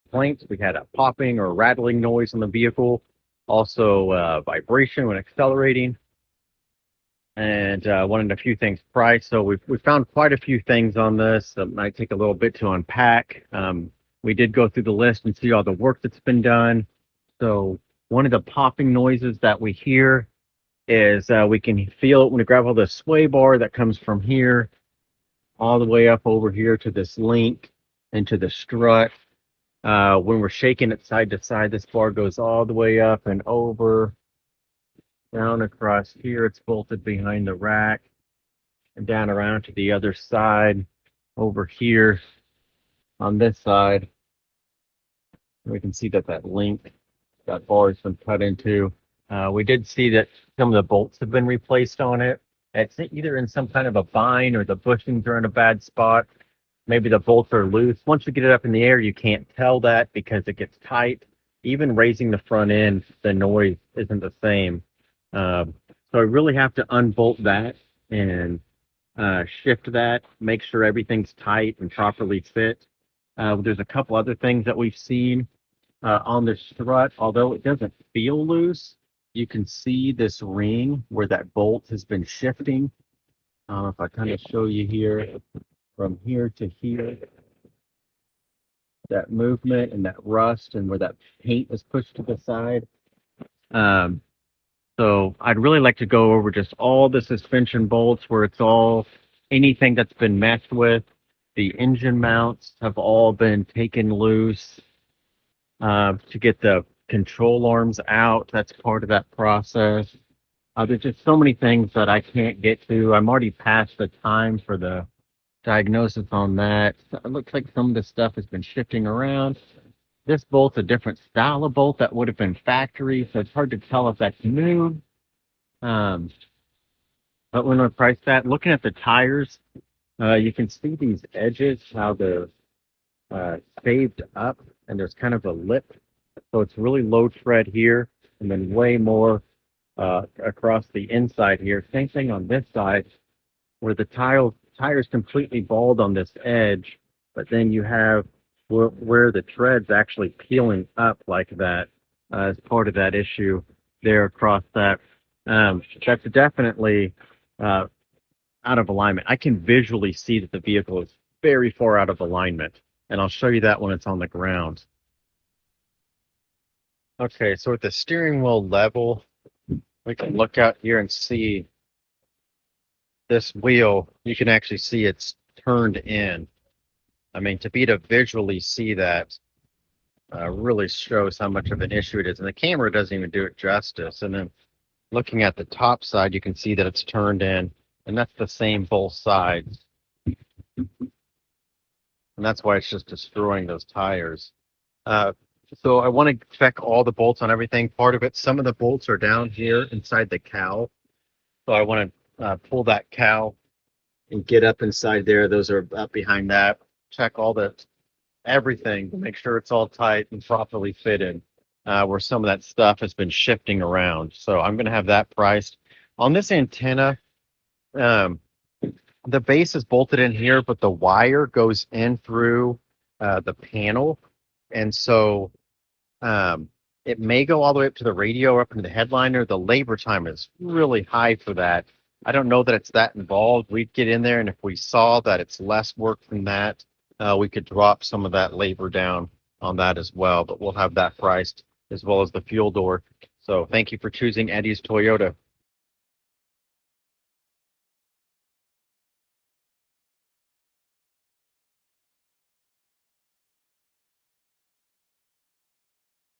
complaints. We had a popping or rattling noise in the vehicle, also vibration when accelerating, and wanted a few things priced. So we found quite a few things on this. It might take a little bit to unpack. We did go through the list and see all the work that's been done. So one of the popping noises that we hear is we can feel it when we grab all the sway bar that comes from here all the way up over here to this link into the strut. When we're shaking it side to side, this bar goes all the way up and over, down across here. It's bolted behind the rack and down around to the other side over here on this side. We can see that link, that bar has been cut into. We did see that some of the bolts have been replaced on it. It's either in some kind of a bind or the bushings are in a bad spot. Maybe the bolts are loose. Once you get it up in the air, you can't tell that because it gets tight. Even raising the front end, the noise isn't the same. So I really have to unbolt that and shift that, make sure everything's tight and properly fit. There's a couple other things that we've seen on the strut. Although it doesn't feel loose, you can see this ring where that bolt has been shifting. If I kind of show you here, from here to here, that movement and that rust and where that paint is pushed to the side. So I'd really like to go over just all the suspension bolts where it's all anything that's been messed with. The engine mounts have all been taken loose to get the control arms out. That's part of that process. There's just so many things that I can't get to. I'm already past the time for the diagnosis on that. So it looks like some of the stuff has been shifting around. This bolt's a different style of bolt that would have been factory, so it's hard to tell if that's new. But when I price that, looking at the tires, you can see these edges, how they're staved up, and there's kind of a lip. So it's really low tread here, and then way more across the inside here. Same thing on this side, where the tire's completely bald on this edge, but then you have where the tread's actually peeling up like that as part of that issue there across that. That's definitely out of alignment. I can visually see that the vehicle is very far out of alignment, and I'll show you that when it's on the ground. Okay, so at the steering wheel level, we can look out here and see this wheel. You can actually see it's turned in. I mean, to visually see that really shows how much of an issue it is. And the camera doesn't even do it justice. And then looking at the top side, you can see that it's turned in. And that's the same both sides. And that's why it's just destroying those tires. So I want to check all the bolts on everything. Part of it, some of the bolts are down here inside the cowl. So I want to pull that cowl and get up inside there. Those are up behind that. Check everything to make sure it's all tight and properly fitted, where some of that stuff has been shifting around. So I'm going to have that priced. On this antenna, the base is bolted in here, but the wire goes in through the panel. And so it may go all the way up to the radio or up into the headliner. The labor time is really high for that. I don't know that it's that involved. We'd get in there, and if we saw that it's less work than that, we could drop some of that labor down on that as well. But we'll have that priced as well as the fuel door. So thank you for choosing Eddie's Toyota.